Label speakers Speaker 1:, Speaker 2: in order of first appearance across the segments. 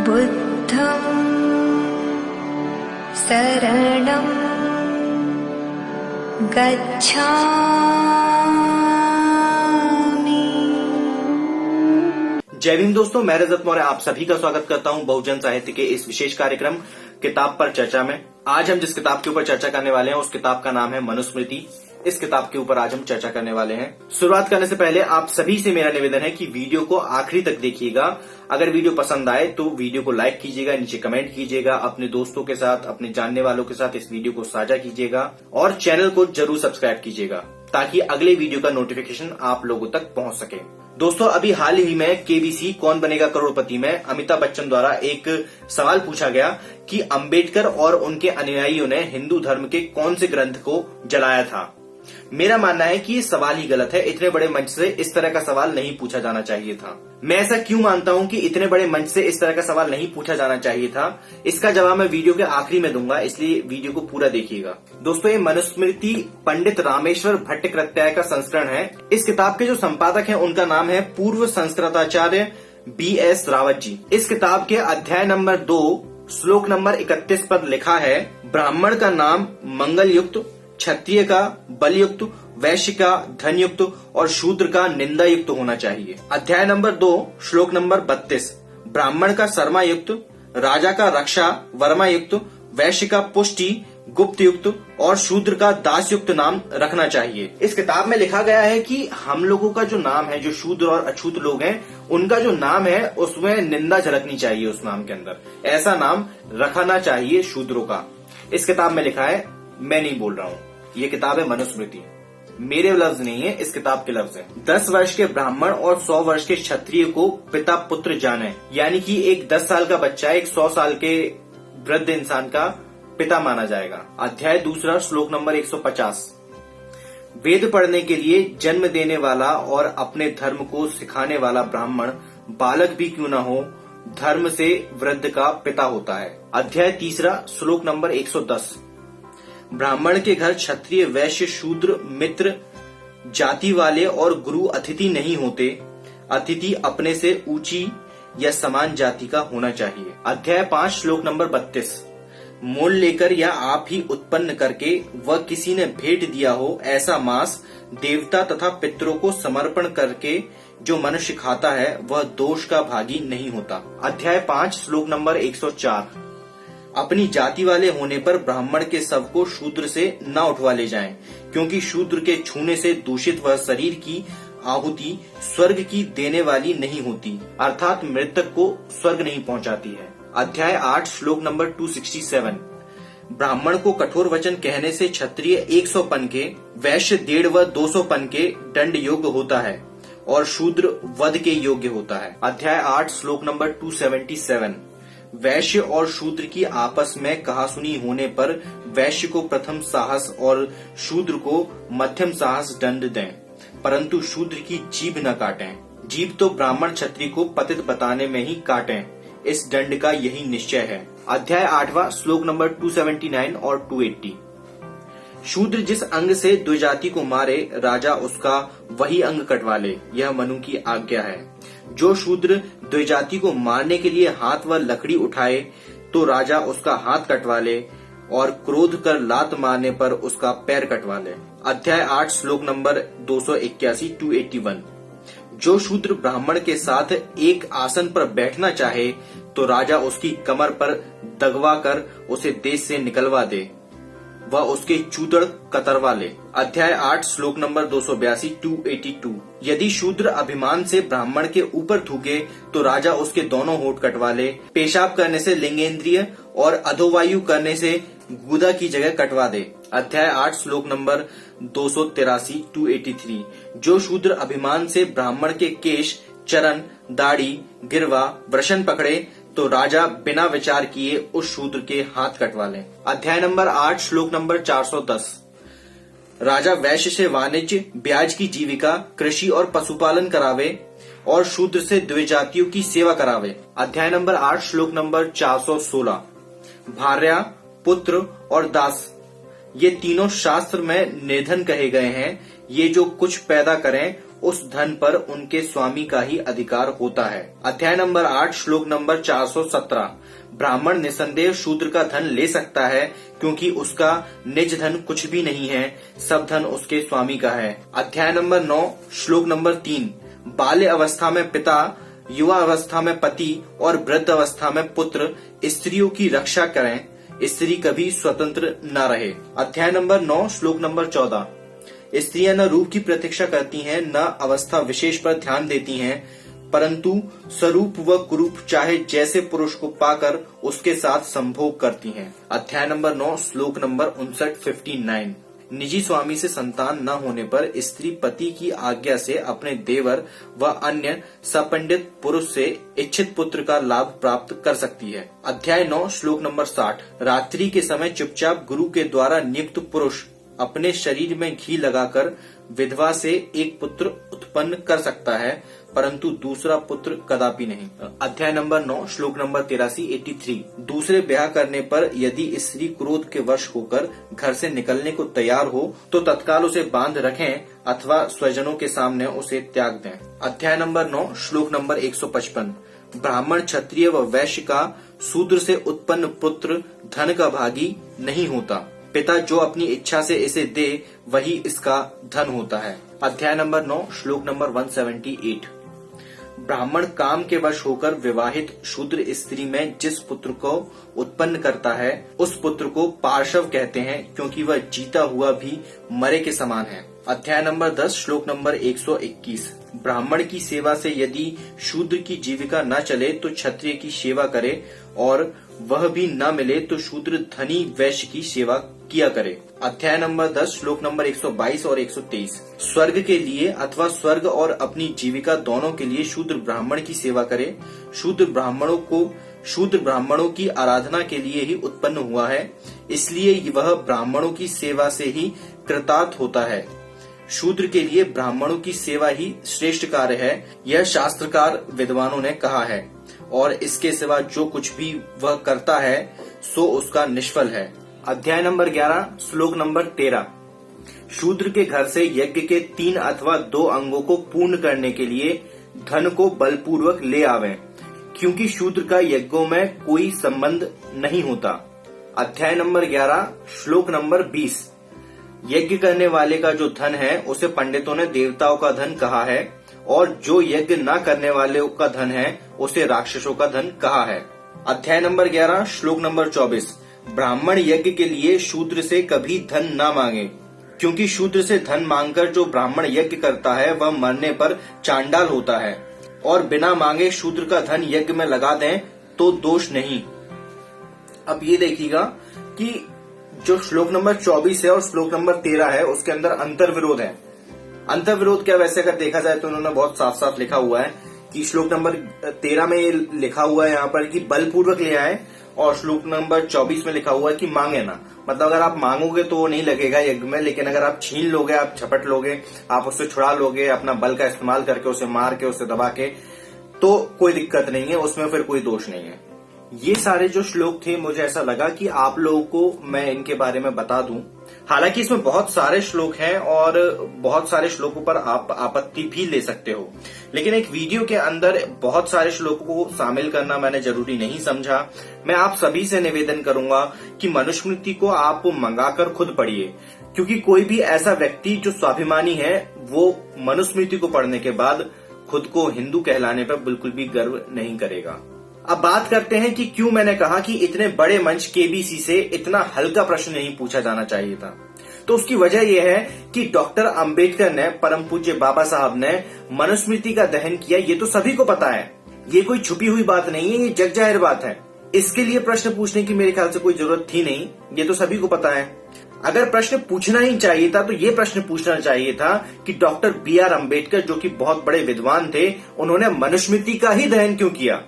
Speaker 1: बुद्धं शरणं गच्छामि।
Speaker 2: जय भीम दोस्तों, मैं रजत मौर्य आप सभी का स्वागत करता हूं बहुजन साहित्य के इस विशेष कार्यक्रम किताब पर चर्चा में। आज हम जिस किताब के ऊपर चर्चा करने वाले हैं उस किताब का नाम है मनुस्मृति। इस किताब के ऊपर आज हम चर्चा करने वाले हैं। शुरुआत करने से पहले आप सभी से मेरा निवेदन है कि वीडियो को आखिरी तक देखिएगा। अगर वीडियो पसंद आए तो वीडियो को लाइक कीजिएगा, नीचे कमेंट कीजिएगा, अपने दोस्तों के साथ, अपने जानने वालों के साथ इस वीडियो को साझा कीजिएगा और चैनल को जरूर सब्सक्राइब कीजिएगा ताकि अगले वीडियो का नोटिफिकेशन आप लोगों तक पहुंच सके। दोस्तों, अभी हाल ही में केबीसी कौन बनेगा करोड़पति में अमिताभ बच्चन द्वारा एक सवाल पूछा गया कि अंबेडकर और उनके अनुयायियों ने हिंदू धर्म के कौन से ग्रंथ को जलाया था। मेरा मानना है कि ये सवाल ही गलत है। इतने बड़े मंच से इस तरह का सवाल नहीं पूछा जाना चाहिए था। मैं ऐसा क्यों मानता हूं कि इतने बड़े मंच से इस तरह का सवाल नहीं पूछा जाना चाहिए था, इसका जवाब मैं वीडियो के आखिरी में दूंगा, इसलिए वीडियो को पूरा देखिएगा। दोस्तों, ये मनुस्मृति पंडित रामेश्वर भट्टाचार्य का संस्करण है। इस किताब के जो संपादक हैं उनका नाम है पूर्व संस्कृताचार्य BS रावत जी। इस किताब के अध्याय नंबर 2 श्लोक नंबर 31 पर लिखा है, ब्राह्मण का नाम मंगल युक्त, क्षत्रिय का बलयुक्त, वैश्य का धनयुक्त और शूद्र का निंदा युक्त होना चाहिए। अध्याय नंबर 2 श्लोक नंबर 32, ब्राह्मण का शर्मा युक्त, राजा का रक्षा वर्मा युक्त, वैश्य का पुष्टि गुप्त युक्त और शूद्र का दास युक्त नाम रखना चाहिए। इस किताब में लिखा गया है कि हम लोगों का जो नाम है, जो शूद्र और अछूत लोग हैं, उनका जो नाम है उसमें निंदा झलकनी चाहिए। उस नाम के अंदर ऐसा नाम रखना चाहिए शूद्रों का। इस किताब में लिखा है, मैं नहीं बोल रहा हूँ, ये किताब है मनुस्मृति, मेरे लफ्ज नहीं है, इस किताब के लफ्ज हैं। 10 वर्ष के ब्राह्मण और 100 वर्ष के क्षत्रिय को पिता पुत्र जाने, यानी कि एक 10 साल का बच्चा एक 100 साल के वृद्ध इंसान का पिता माना जाएगा। अध्याय 2 श्लोक नंबर 150, वेद पढ़ने के लिए जन्म देने वाला और अपने धर्म को सिखाने वाला ब्राह्मण बालक भी क्यों न हो, धर्म से वृद्ध का पिता होता है। अध्याय 3 श्लोक नंबर 110, ब्राह्मण के घर क्षत्रिय वैश्य शूद्र मित्र जाति वाले और गुरु अतिथि नहीं होते, अतिथि अपने से ऊंची या समान जाति का होना चाहिए। अध्याय 5 श्लोक नंबर 32, मोल लेकर या आप ही उत्पन्न करके वह किसी ने भेंट दिया हो ऐसा मांस देवता तथा पितरों को समर्पण करके जो मनुष्य खाता है वह दोष का भागी नहीं होता। अध्याय 5 श्लोक नंबर 104, अपनी जाति वाले होने पर ब्राह्मण के शव को शूद्र से न उठवा ले जाएं, क्योंकि शूद्र के छूने से दूषित वह शरीर की आहुति स्वर्ग की देने वाली नहीं होती, अर्थात मृतक को स्वर्ग नहीं पहुंचाती है। अध्याय 8 श्लोक नंबर 267, ब्राह्मण को कठोर वचन कहने से क्षत्रिय 100 पन के, वैश्य 150 व 200 पन के दंड योग्य होता है और शूद्र वध के योग्य होता है। अध्याय 8 श्लोक नंबर 277, वैश्य और शूद्र की आपस में कहासुनी होने पर वैश्य को प्रथम साहस और शूद्र को मध्यम साहस दंड दें, परंतु शूद्र की जीभ न काटें। जीभ तो ब्राह्मण क्षत्रिय को पतित बताने में ही काटें, इस दंड का यही निश्चय है। अध्याय 8 श्लोक नंबर 279 और 280, शूद्र जिस अंग से द्विजाति को मारे राजा उसका वही अंग कटवा ले, यह मनु की आज्ञा है। जो शूद्र द्विजाति को मारने के लिए हाथ व लकड़ी उठाए तो राजा उसका हाथ कटवा ले और क्रोध कर लात मारने पर उसका पैर कटवा ले। अध्याय 8 श्लोक नंबर 281-281, जो शूद्र ब्राह्मण के साथ एक आसन पर बैठना चाहे तो राजा उसकी कमर पर दगवा कर उसे देश से निकलवा दे, वह उसके चूतड़ कतरवा ले। अध्याय 8 श्लोक नंबर 282-282, यदि शूद्र अभिमान से ब्राह्मण के ऊपर थूके तो राजा उसके दोनों होंठ कटवा ले, पेशाब करने से लिंगेंद्रिय और अधोवायु करने से गुदा की जगह कटवा दे। अध्याय 8 श्लोक नंबर 283-283, जो शूद्र अभिमान से ब्राह्मण के केश चरण दाढ़ी गिरवा वृषण पकड़े तो राजा बिना विचार किए उस शूद्र के हाथ कटवा ले। अध्याय नंबर 8 श्लोक नंबर 410, राजा वैश्य से वाणिज्य ब्याज की जीविका कृषि और पशुपालन करावे और शूद्र से द्विजातियों की सेवा करावे। अध्याय नंबर 8 श्लोक नंबर 416, भार्या पुत्र और दास ये तीनों शास्त्र में निर्धन कहे गए हैं। ये जो कुछ पैदा करें उस धन पर उनके स्वामी का ही अधिकार होता है। अध्याय नंबर 8 श्लोक नंबर 417। ब्राह्मण निसंदेह शूद्र का धन ले सकता है क्योंकि उसका निज धन कुछ भी नहीं है, सब धन उसके स्वामी का है। अध्याय नंबर 9 श्लोक नंबर 3। बाल्य अवस्था में पिता, युवा अवस्था में पति और वृद्ध अवस्था में पुत्र स्त्रियों की रक्षा करें, स्त्री कभी स्वतंत्र न रहे। अध्याय नंबर 9 श्लोक नंबर 14। स्त्रियां न रूप की प्रतीक्षा करती हैं, न अवस्था विशेष पर ध्यान देती हैं, परंतु स्वरूप व कुरूप चाहे जैसे पुरुष को पाकर उसके साथ संभोग करती हैं। अध्याय नंबर 9 श्लोक नंबर 59। निजी स्वामी से संतान न होने पर स्त्री पति की आज्ञा से अपने देवर व अन्य सपंडित पुरुष से इच्छित पुत्र का लाभ प्राप्त कर सकती है। अध्याय 9 श्लोक नंबर 60। रात्रि के समय चुपचाप गुरु के द्वारा नियुक्त पुरुष अपने शरीर में घी लगाकर विधवा से एक पुत्र उत्पन्न कर सकता है, परंतु दूसरा पुत्र कदापि नहीं। अध्याय नंबर 9 श्लोक नंबर 83। दूसरे ब्याह करने पर यदि स्त्री क्रोध के वश होकर घर से निकलने को तैयार हो तो तत्काल उसे बांध रखें अथवा स्वजनों के सामने उसे त्याग दें। अध्याय नंबर 9 श्लोक नंबर 155। ब्राह्मण, क्षत्रिय व वैश्य का शूद्र से उत्पन्न पुत्र धन का भागी नहीं होता। पिता जो अपनी इच्छा से इसे दे वही इसका धन होता है। अध्याय नंबर 9 श्लोक नंबर 178। ब्राह्मण काम के वश होकर विवाहित शूद्र स्त्री में जिस पुत्र को उत्पन्न करता है उस पुत्र को पार्श्व कहते हैं, क्योंकि वह जीता हुआ भी मरे के समान है। अध्याय नंबर 10 श्लोक नंबर 121। ब्राह्मण की सेवा से यदि शूद्र की जीविका न चले तो क्षत्रिय की सेवा करे, और वह भी न मिले तो शूद्र धनी वैश्य की सेवा किया करे। अध्याय नंबर 10 श्लोक नंबर 122 और 123। स्वर्ग के लिए अथवा स्वर्ग और अपनी जीविका दोनों के लिए शूद्र ब्राह्मण की सेवा करे। शूद्र ब्राह्मणों की आराधना के लिए ही उत्पन्न हुआ है, इसलिए वह ब्राह्मणों की सेवा से ही कृतार्थ होता है। शूद्र के लिए ब्राह्मणों की सेवा ही श्रेष्ठ कार्य है, यह शास्त्रकार विद्वानों ने कहा है, और इसके सिवा जो कुछ भी वह करता है सो उसका निष्फल है। अध्याय नंबर 11 श्लोक नंबर 13। शूद्र के घर से यज्ञ के 3 अथवा 2 अंगों को पूर्ण करने के लिए धन को बलपूर्वक ले आवें, क्योंकि शूद्र का यज्ञों में कोई संबंध नहीं होता। अध्याय नंबर 11 श्लोक नंबर 20। यज्ञ करने वाले का जो धन है उसे पंडितों ने देवताओं का धन कहा है, और जो यज्ञ न करने वाले का धन है उसे राक्षसों का धन कहा है। अध्याय नंबर 11 श्लोक नंबर 24। ब्राह्मण यज्ञ के लिए शूद्र से कभी धन न मांगे, क्योंकि शूद्र से धन मांगकर जो ब्राह्मण यज्ञ करता है वह मरने पर चांडाल होता है, और बिना मांगे शूद्र का धन यज्ञ में लगा दें तो दोष नहीं। अब ये देखिएगा कि जो श्लोक नंबर 24 है और श्लोक नंबर 13 है उसके अंदर अंतर विरोध है। अंतर विरोध क्या, वैसे अगर देखा जाए तो उन्होंने बहुत साफ साफ लिखा हुआ है कि श्लोक नंबर 13 में ये लिखा हुआ है यहाँ पर कि बलपूर्वक ले आए, और श्लोक नंबर 24 में लिखा हुआ है कि मांगे ना। मतलब अगर आप मांगोगे तो वो नहीं लगेगा यज्ञ में, लेकिन अगर आप छीन लोगे, आप झपट लोगे, आप उससे छुड़ा लोगे अपना बल का इस्तेमाल करके, उसे मार के, उसे दबा के, तो कोई दिक्कत नहीं है, उसमें फिर कोई दोष नहीं है। ये सारे जो श्लोक थे मुझे ऐसा लगा कि आप लोगों को मैं इनके बारे में बता दूं। हालांकि इसमें बहुत सारे श्लोक हैं और बहुत सारे श्लोकों पर आप आपत्ति भी ले सकते हो, लेकिन एक वीडियो के अंदर बहुत सारे श्लोकों को शामिल करना मैंने जरूरी नहीं समझा। मैं आप सभी से निवेदन करूंगा कि मनुस्मृति को आप मंगाकर खुद पढ़िए, क्योंकि कोई भी ऐसा व्यक्ति जो स्वाभिमानी है वो मनुस्मृति को पढ़ने के बाद खुद को हिंदू कहलाने पर बिल्कुल भी गर्व नहीं करेगा। अब बात करते हैं कि क्यों मैंने कहा कि इतने बड़े मंच केबीसी से इतना हल्का प्रश्न नहीं पूछा जाना चाहिए था। तो उसकी वजह यह है कि डॉक्टर अंबेडकर ने, परम पूज्य बाबा साहब ने मनुस्मृति का दहन किया, ये तो सभी को पता है, ये कोई छुपी हुई बात नहीं है, ये जग जाहिर बात है। इसके लिए प्रश्न पूछने की मेरे ख्याल से कोई जरूरत थी नहीं, ये तो सभी को पता है। अगर प्रश्न पूछना ही चाहिए था तो ये प्रश्न पूछना चाहिए था कि डॉक्टर BR अम्बेडकर, जो कि बहुत बड़े विद्वान थे, उन्होंने मनुस्मृति का ही दहन क्यों किया।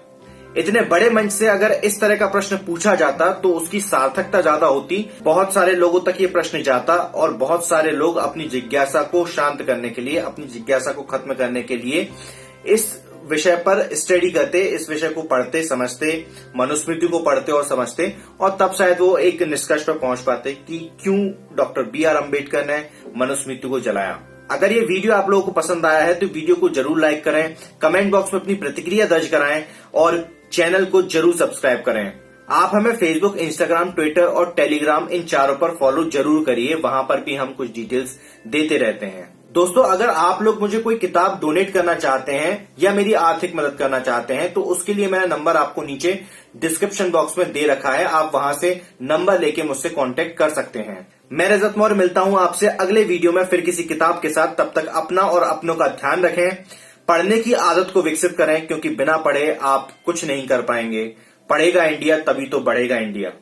Speaker 2: इतने बड़े मंच से अगर इस तरह का प्रश्न पूछा जाता तो उसकी सार्थकता ज्यादा होती, बहुत सारे लोगों तक ये प्रश्न जाता, और बहुत सारे लोग अपनी जिज्ञासा को शांत करने के लिए, अपनी जिज्ञासा को खत्म करने के लिए इस विषय पर स्टडी करते, इस विषय को पढ़ते समझते, मनुस्मृति को पढ़ते और समझते, और तब शायद वो एक निष्कर्ष पर पहुंच पाते कि क्यों डॉक्टर BR अम्बेडकर ने मनुस्मृति को जलाया। अगर ये वीडियो आप लोगों को पसंद आया है तो वीडियो को जरूर लाइक करें, कमेंट बॉक्स में अपनी प्रतिक्रिया दर्ज कराएं और चैनल को जरूर सब्सक्राइब करें। आप हमें फेसबुक, इंस्टाग्राम, ट्विटर और टेलीग्राम इन चारों पर फॉलो जरूर करिए, वहां पर भी हम कुछ डिटेल्स देते रहते हैं। दोस्तों, अगर आप लोग मुझे कोई किताब डोनेट करना चाहते हैं या मेरी आर्थिक मदद करना चाहते हैं तो उसके लिए मैंने नंबर आपको नीचे डिस्क्रिप्शन बॉक्स में दे रखा है, आप वहां से नंबर लेके मुझसे कांटेक्ट कर सकते हैं। मैं रजत मौर्य मिलता हूं आपसे अगले वीडियो में फिर किसी किताब के साथ। तब तक अपना और अपनों का ध्यान रखें, पढ़ने की आदत को विकसित करें, क्योंकि बिना पढ़े आप कुछ नहीं कर पाएंगे। पढ़ेगा इंडिया तभी तो बढ़ेगा इंडिया।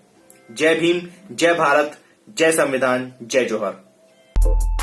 Speaker 2: जय भीम, जय भारत, जय संविधान, जय जोहर।